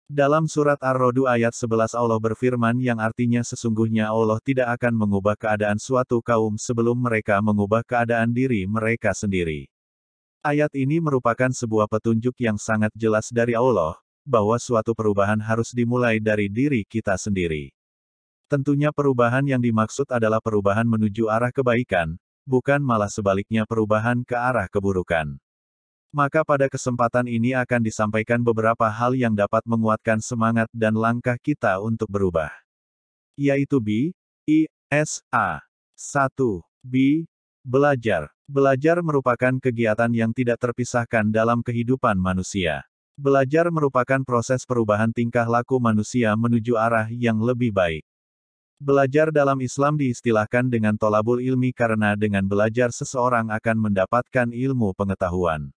Dalam surat Ar-Ra'd ayat 11 Allah berfirman yang artinya sesungguhnya Allah tidak akan mengubah keadaan suatu kaum sebelum mereka mengubah keadaan diri mereka sendiri. Ayat ini merupakan sebuah petunjuk yang sangat jelas dari Allah, bahwa suatu perubahan harus dimulai dari diri kita sendiri. Tentunya perubahan yang dimaksud adalah perubahan menuju arah kebaikan, bukan malah sebaliknya perubahan ke arah keburukan. Maka pada kesempatan ini akan disampaikan beberapa hal yang dapat menguatkan semangat dan langkah kita untuk berubah. Yaitu B.I.S.A. 1. B. Belajar. Belajar merupakan kegiatan yang tidak terpisahkan dalam kehidupan manusia. Belajar merupakan proses perubahan tingkah laku manusia menuju arah yang lebih baik. Belajar dalam Islam diistilahkan dengan tolabul ilmi karena dengan belajar seseorang akan mendapatkan ilmu pengetahuan.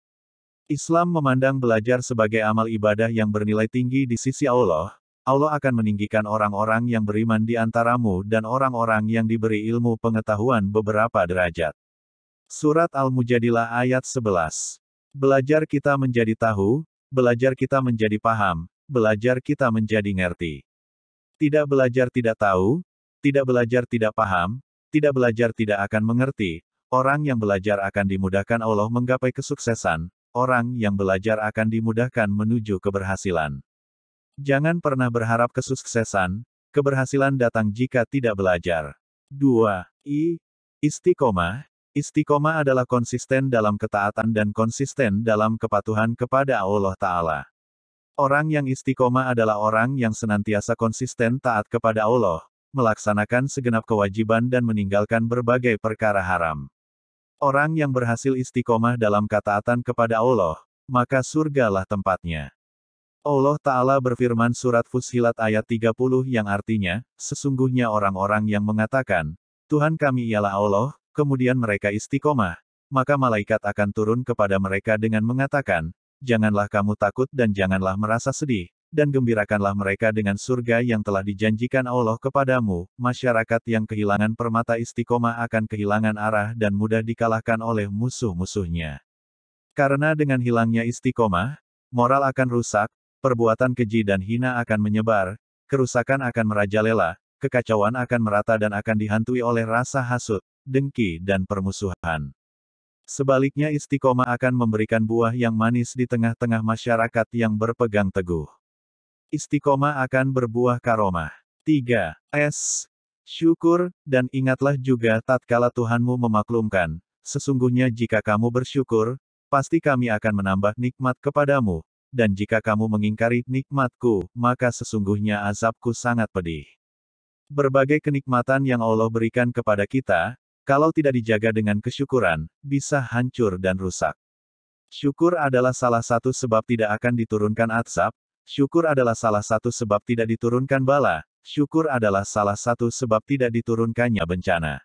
Islam memandang belajar sebagai amal ibadah yang bernilai tinggi di sisi Allah. Allah akan meninggikan orang-orang yang beriman di antaramu dan orang-orang yang diberi ilmu pengetahuan beberapa derajat. Surat Al-Mujadilah ayat 11. Belajar kita menjadi tahu, belajar kita menjadi paham, belajar kita menjadi ngerti. Tidak belajar tidak tahu, tidak belajar tidak paham, tidak belajar tidak akan mengerti. Orang yang belajar akan dimudahkan Allah menggapai kesuksesan. Orang yang belajar akan dimudahkan menuju keberhasilan. Jangan pernah berharap kesuksesan, keberhasilan datang jika tidak belajar. 2. Istiqomah. Istiqomah adalah konsisten dalam ketaatan dan konsisten dalam kepatuhan kepada Allah Ta'ala. Orang yang istiqomah adalah orang yang senantiasa konsisten taat kepada Allah, melaksanakan segenap kewajiban dan meninggalkan berbagai perkara haram. Orang yang berhasil istiqomah dalam ketaatan kepada Allah, maka surgalah tempatnya. Allah Ta'ala berfirman surat Fussilat ayat 30 yang artinya, sesungguhnya orang-orang yang mengatakan, Tuhan kami ialah Allah, kemudian mereka istiqomah, maka malaikat akan turun kepada mereka dengan mengatakan, janganlah kamu takut dan janganlah merasa sedih, dan gembirakanlah mereka dengan surga yang telah dijanjikan Allah kepadamu. Masyarakat yang kehilangan permata istiqomah akan kehilangan arah dan mudah dikalahkan oleh musuh-musuhnya. Karena dengan hilangnya istiqomah, moral akan rusak, perbuatan keji dan hina akan menyebar, kerusakan akan merajalela, kekacauan akan merata dan akan dihantui oleh rasa hasut, dengki dan permusuhan. Sebaliknya istiqomah akan memberikan buah yang manis di tengah-tengah masyarakat yang berpegang teguh. Istiqomah akan berbuah karomah. 3. Syukur, dan ingatlah juga tatkala Tuhanmu memaklumkan, sesungguhnya jika kamu bersyukur, pasti kami akan menambah nikmat kepadamu, dan jika kamu mengingkari nikmatku, maka sesungguhnya azabku sangat pedih. Berbagai kenikmatan yang Allah berikan kepada kita, kalau tidak dijaga dengan kesyukuran, bisa hancur dan rusak. Syukur adalah salah satu sebab tidak akan diturunkan azab. Syukur adalah salah satu sebab tidak diturunkan bala, syukur adalah salah satu sebab tidak diturunkannya bencana.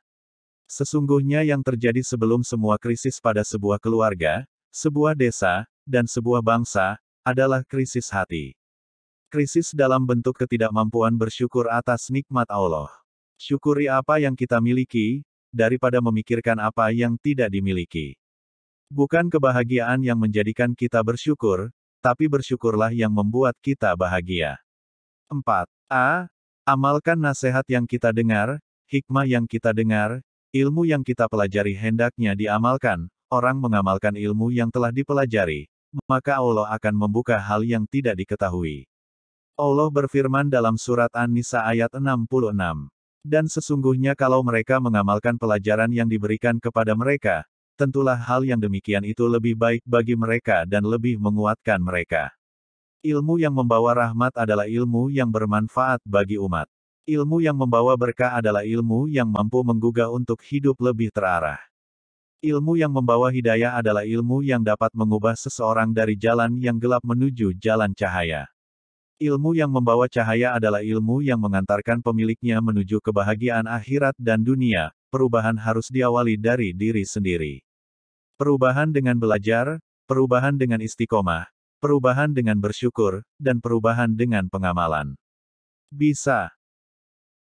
Sesungguhnya yang terjadi sebelum semua krisis pada sebuah keluarga, sebuah desa, dan sebuah bangsa, adalah krisis hati. Krisis dalam bentuk ketidakmampuan bersyukur atas nikmat Allah. Syukuri apa yang kita miliki, daripada memikirkan apa yang tidak dimiliki. Bukan kebahagiaan yang menjadikan kita bersyukur, tapi bersyukurlah yang membuat kita bahagia. 4. Amalkan nasihat yang kita dengar, hikmah yang kita dengar, ilmu yang kita pelajari hendaknya diamalkan. Orang mengamalkan ilmu yang telah dipelajari, maka Allah akan membuka hal yang tidak diketahui. Allah berfirman dalam surat An-Nisa ayat 66. Dan sesungguhnya kalau mereka mengamalkan pelajaran yang diberikan kepada mereka, tentulah hal yang demikian itu lebih baik bagi mereka dan lebih menguatkan mereka. Ilmu yang membawa rahmat adalah ilmu yang bermanfaat bagi umat. Ilmu yang membawa berkah adalah ilmu yang mampu menggugah untuk hidup lebih terarah. Ilmu yang membawa hidayah adalah ilmu yang dapat mengubah seseorang dari jalan yang gelap menuju jalan cahaya. Ilmu yang membawa cahaya adalah ilmu yang mengantarkan pemiliknya menuju kebahagiaan akhirat dan dunia. Perubahan harus diawali dari diri sendiri. Perubahan dengan belajar, perubahan dengan istiqomah, perubahan dengan bersyukur, dan perubahan dengan pengamalan. Bisa.